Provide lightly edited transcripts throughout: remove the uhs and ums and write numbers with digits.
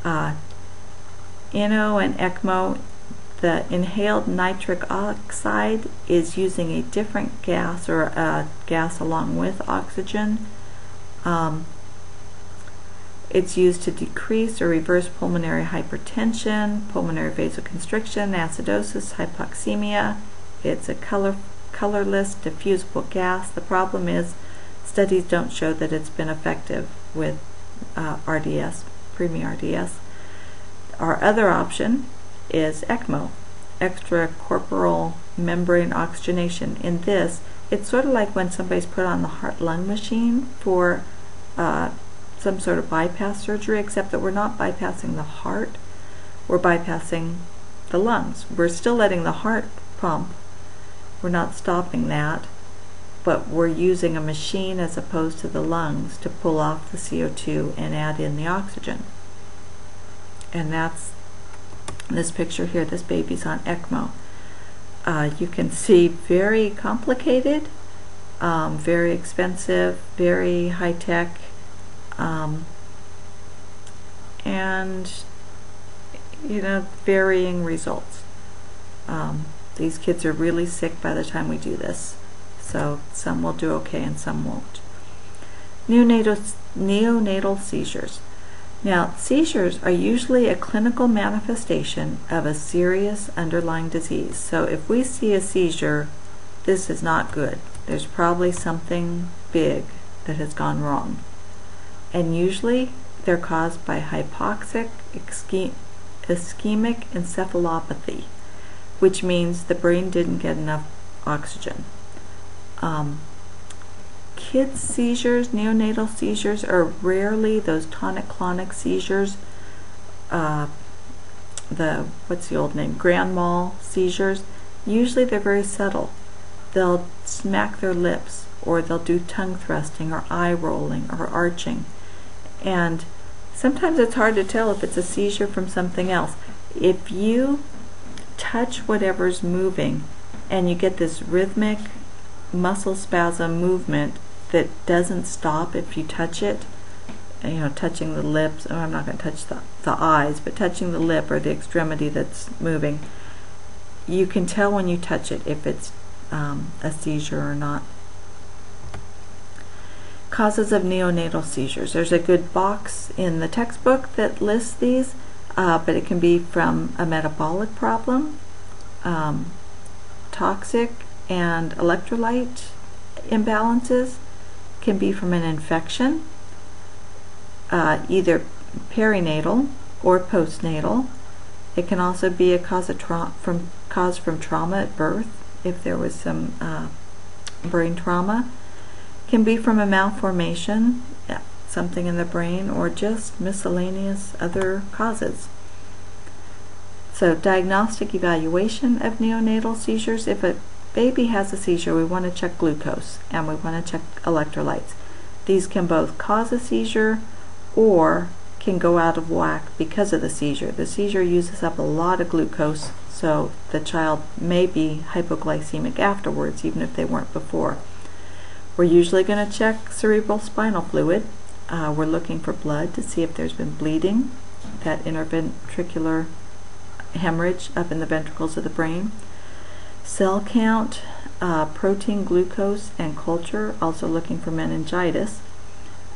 NO and ECMO, the inhaled nitric oxide is using a different gas, or a gas along with oxygen. It's used to decrease or reverse pulmonary hypertension, pulmonary vasoconstriction, acidosis, hypoxemia. It's a colorless, diffusible gas. The problem is studies don't show that it's been effective with RDS, pre-RDS. Our other option is ECMO, extracorporeal membrane oxygenation. In this, it's sort of like when somebody's put on the heart-lung machine for some sort of bypass surgery, except that we're not bypassing the heart, we're bypassing the lungs. We're still letting the heart pump, we're not stopping that, but we're using a machine as opposed to the lungs to pull off the CO2 and add in the oxygen. And that's this picture here. This baby's on ECMO. You can see very complicated, very expensive, very high-tech, and varying results. These kids are really sick by the time we do this, so some will do okay and some won't. Neonatal seizures. Now, seizures are usually a clinical manifestation of a serious underlying disease. So if we see a seizure, this is not good. There's probably something big that has gone wrong. And usually they're caused by hypoxic ischemic encephalopathy, which means the brain didn't get enough oxygen. Kids' seizures, neonatal seizures, are rarely those tonic-clonic seizures, what's the old name, grand mal seizures. Usually they're very subtle. They'll smack their lips, or they'll do tongue thrusting, or eye rolling, or arching. And sometimes it's hard to tell if it's a seizure from something else. If you touch whatever's moving and you get this rhythmic muscle spasm movement that doesn't stop if you touch it, touching the lips, I'm not going to touch the eyes, but touching the lip or the extremity that's moving, you can tell when you touch it if it's a seizure or not. Causes of neonatal seizures. There's a good box in the textbook that lists these, but it can be from a metabolic problem, toxic and electrolyte imbalances, can be from an infection, either perinatal or postnatal. It can also be a cause from trauma at birth, if there was some brain trauma. Can be from a malformation, something in the brain, or just miscellaneous other causes. So, diagnostic evaluation of neonatal seizures. If a baby has a seizure, we want to check glucose and we want to check electrolytes. These can both cause a seizure or can go out of whack because of the seizure. The seizure uses up a lot of glucose, so the child may be hypoglycemic afterwards, even if they weren't before. We're usually going to check cerebral spinal fluid. We're looking for blood to see if there's been bleeding, that interventricular hemorrhage up in the ventricles of the brain. Cell count, protein, glucose, and culture, also looking for meningitis.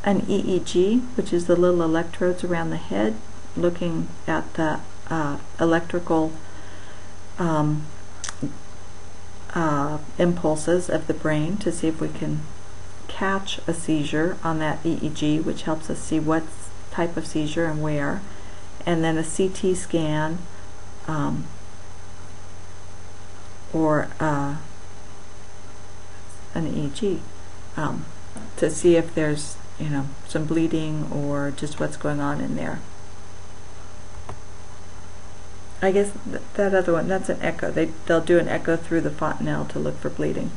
An EEG, which is the little electrodes around the head, looking at the electrical impulses of the brain to see if we can catch a seizure on that EEG, which helps us see what type of seizure and where. And then a CT scan, or an EEG, to see if there's some bleeding or just what's going on in there. I guess that other one, that's an echo. They'll do an echo through the fontanelle to look for bleeding.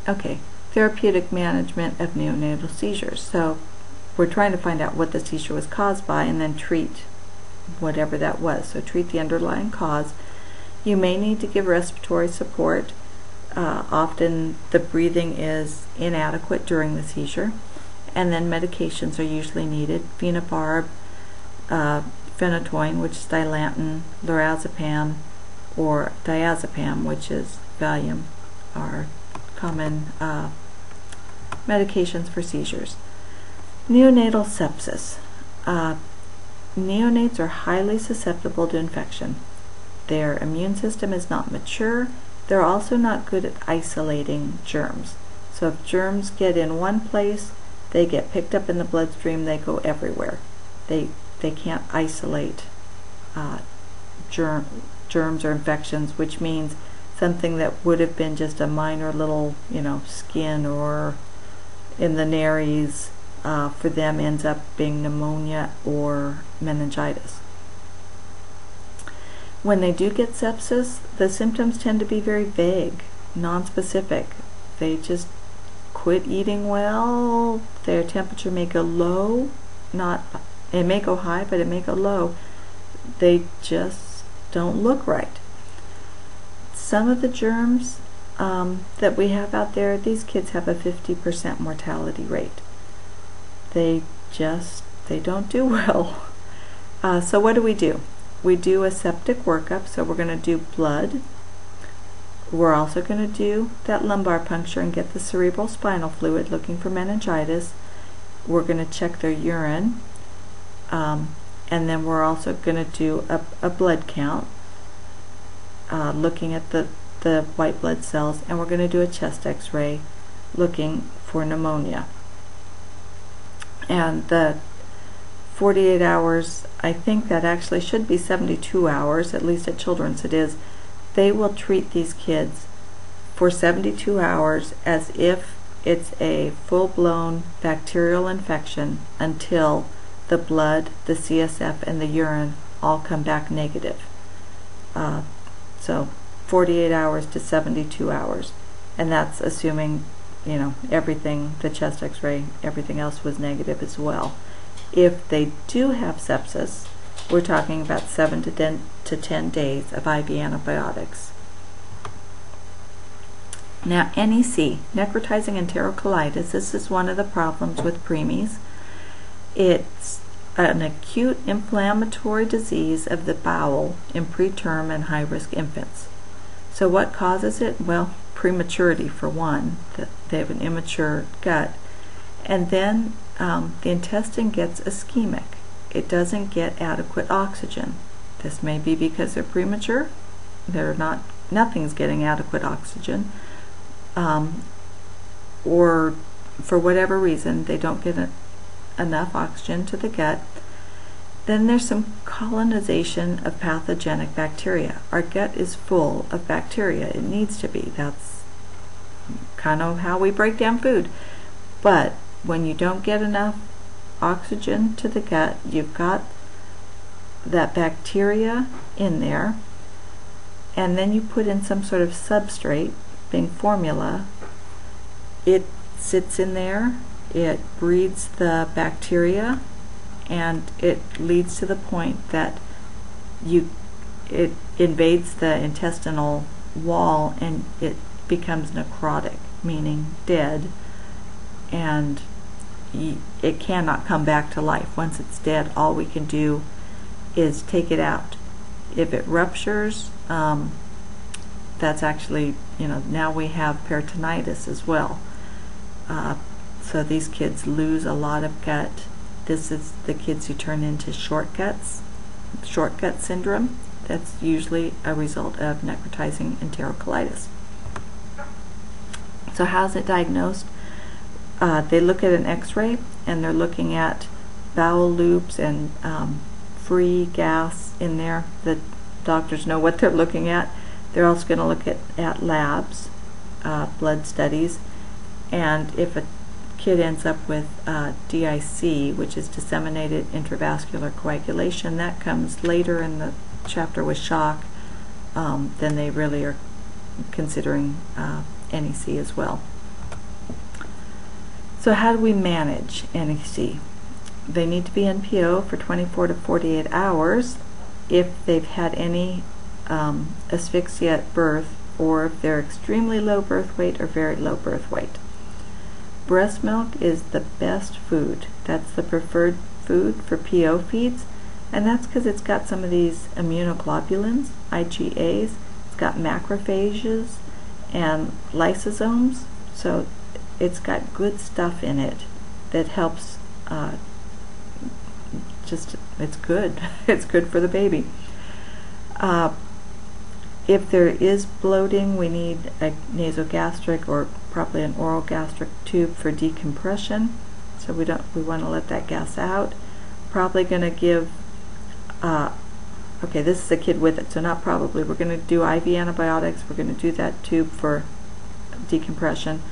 Okay, therapeutic management of neonatal seizures. So we're trying to find out what the seizure was caused by and then treat whatever that was. So treat the underlying cause. You may need to give respiratory support. Often the breathing is inadequate during the seizure, and then medications are usually needed. Phenobarb, phenytoin, which is dilantin, lorazepam, or diazepam, which is Valium, are common medications for seizures. Neonatal sepsis. Neonates are highly susceptible to infection. Their immune system is not mature. They're also not good at isolating germs. So if germs get in one place, they get picked up in the bloodstream, they go everywhere. They can't isolate germs or infections, which means something that would have been just a minor little, skin or in the nares, for them ends up being pneumonia or meningitis. When they do get sepsis, the symptoms tend to be very vague, nonspecific. They just quit eating well, their temperature may go low, it may go high, but it may go low. They just don't look right. Some of the germs that we have out there, these kids have a 50% mortality rate. They don't do well. So what do? We do a septic workup, so we're going to do blood. We're also going to do that lumbar puncture and get the cerebral spinal fluid, looking for meningitis. We're going to check their urine, and then we're also going to do a blood count, looking at the white blood cells, and we're going to do a chest x-ray looking for pneumonia. And the 48 hours, I think that actually should be 72 hours, at least at Children's it is. They will treat these kids for 72 hours as if it's a full-blown bacterial infection until the blood, the CSF, and the urine all come back negative. So 48 hours to 72 hours. And that's assuming, everything, the chest x-ray, everything else was negative as well. If they do have sepsis, we're talking about 7 to 10 days of IV antibiotics. Now, NEC, Necrotizing Enterocolitis, this is one of the problems with preemies. It's an acute inflammatory disease of the bowel in preterm and high-risk infants. So what causes it? Well, prematurity for one. They have an immature gut. And then the intestine gets ischemic. It doesn't get adequate oxygen. This may be because they're premature. Nothing's getting adequate oxygen. Or for whatever reason, they don't get enough oxygen to the gut. Then there's some colonization of pathogenic bacteria. Our gut is full of bacteria. It needs to be. That's kind of how we break down food. But when you don't get enough oxygen to the gut, you've got that bacteria in there, and then you put in some sort of substrate, being formula. It sits in there, it breeds the bacteria, and it leads to the point that it invades the intestinal wall and it becomes necrotic, meaning dead, and it cannot come back to life. Once it's dead, all we can do is take it out. If it ruptures, that's actually, now we have peritonitis as well. So these kids lose a lot of gut. This is the kids who turn into short gut syndrome. That's usually a result of necrotizing enterocolitis. So how's it diagnosed? They look at an x-ray and they're looking at bowel loops and free gas in there. The doctors know what they're looking at. They're also going to look at labs, blood studies, and if a kid ends up with DIC, which is disseminated intravascular coagulation, that comes later in the chapter with shock, then they really are considering NEC as well. So how do we manage NEC? They need to be NPO for 24 to 48 hours if they've had any asphyxia at birth, or if they're extremely low birth weight or very low birth weight. breast milk is the best food. That's the preferred food for PO feeds, and that's because it's got some of these immunoglobulins, IgAs. It's got macrophages and lysosomes, so it's got good stuff in it that helps. It's good. It's good for the baby. If there is bloating, we need a nasogastric or probably an oral gastric tube for decompression. So we want to let that gas out. Probably going to give. Okay, this is a kid with it, so not probably. We're going to do IV antibiotics. We're going to do that tube for decompression.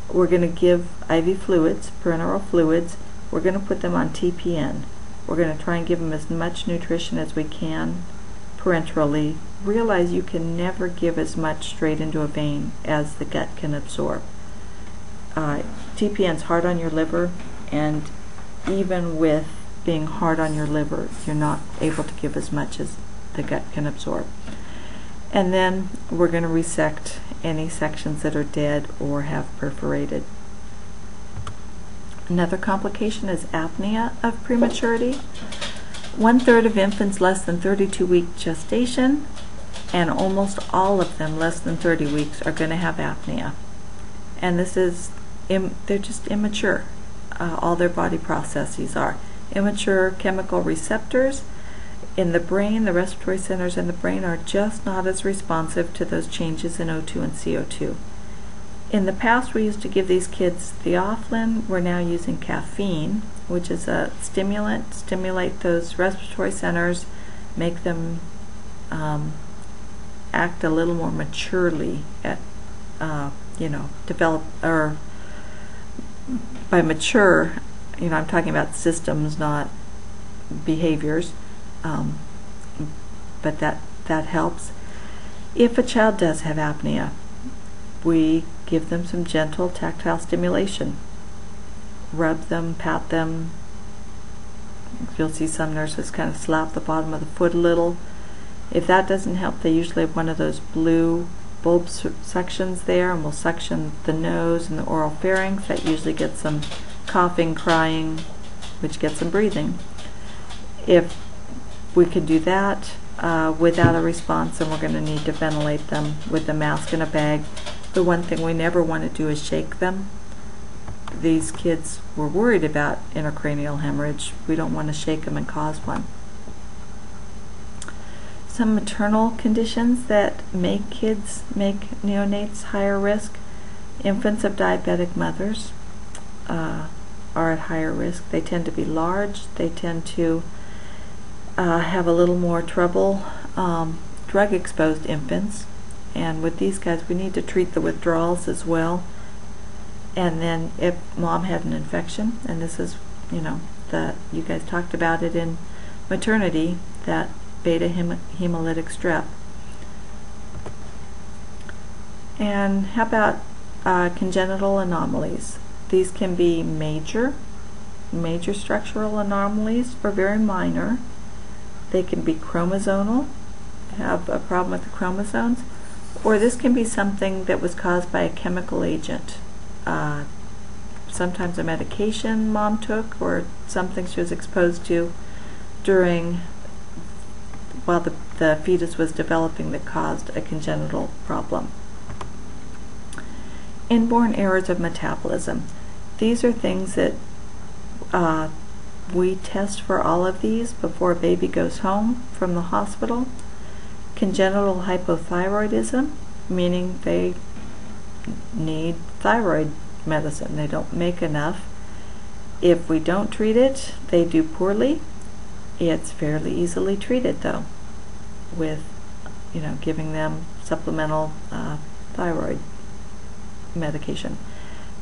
We're going to give IV fluids, parenteral fluids. We're going to put them on TPN. We're going to try and give them as much nutrition as we can parenterally. Realize you can never give as much straight into a vein as the gut can absorb. TPN's hard on your liver, and even with being hard on your liver, you're not able to give as much as the gut can absorb. And then we're going to resect any sections that are dead or have perforated. Another complication is apnea of prematurity. 1/3 of infants less than 32-week gestation, and almost all of them less than 30 weeks are going to have apnea. And this is, they're just immature. All their body processes are. Immature chemical receptors in the brain, the respiratory centers in the brain are just not as responsive to those changes in O2 and CO2. In the past, we used to give these kids theophylline. We're now using caffeine, which is a stimulant, stimulate those respiratory centers, make them act a little more maturely at, develop, or by mature, I'm talking about systems, not behaviors, but that helps. If a child does have apnea, we give them some gentle tactile stimulation. Rub them, pat them. You'll see some nurses kind of slap the bottom of the foot a little. If that doesn't help, they usually have one of those blue bulb suctions there, and we'll suction the nose and the oral pharynx. That usually gets some coughing, crying, which gets them breathing. If we could do that without a response, then we're going to need to ventilate them with a mask and a bag. The one thing we never want to do is shake them. These kids were worried about intracranial hemorrhage. We don't want to shake them and cause one. Some maternal conditions that make neonates higher risk. Infants of diabetic mothers are at higher risk. They tend to be large. They tend to have a little more trouble. Drug-exposed infants. And with these guys, we need to treat the withdrawals as well. And then if mom had an infection, and this is, you guys talked about it in maternity, that beta hemolytic strep. And how about congenital anomalies? These can be major structural anomalies, or very minor. They can be chromosomal, have a problem with the chromosomes, or this can be something that was caused by a chemical agent. Sometimes a medication mom took, or something she was exposed to while the fetus was developing that caused a congenital problem. Inborn errors of metabolism. These are things that we test for all of these before a baby goes home from the hospital. Congenital hypothyroidism, meaning they need thyroid medicine. They don't make enough. If we don't treat it, they do poorly. It's fairly easily treated, though, with giving them supplemental thyroid medication.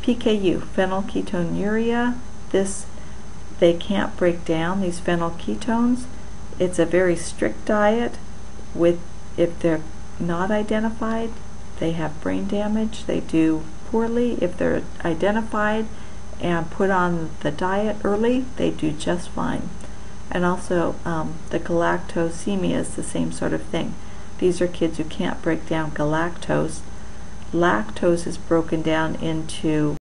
PKU, phenylketonuria. They can't break down these phenylketones. It's a very strict diet. If they're not identified, they have brain damage. They do poorly. If they're identified and put on the diet early, they do just fine. And also the galactosemia is the same sort of thing. These are kids who can't break down galactose. Lactose is broken down into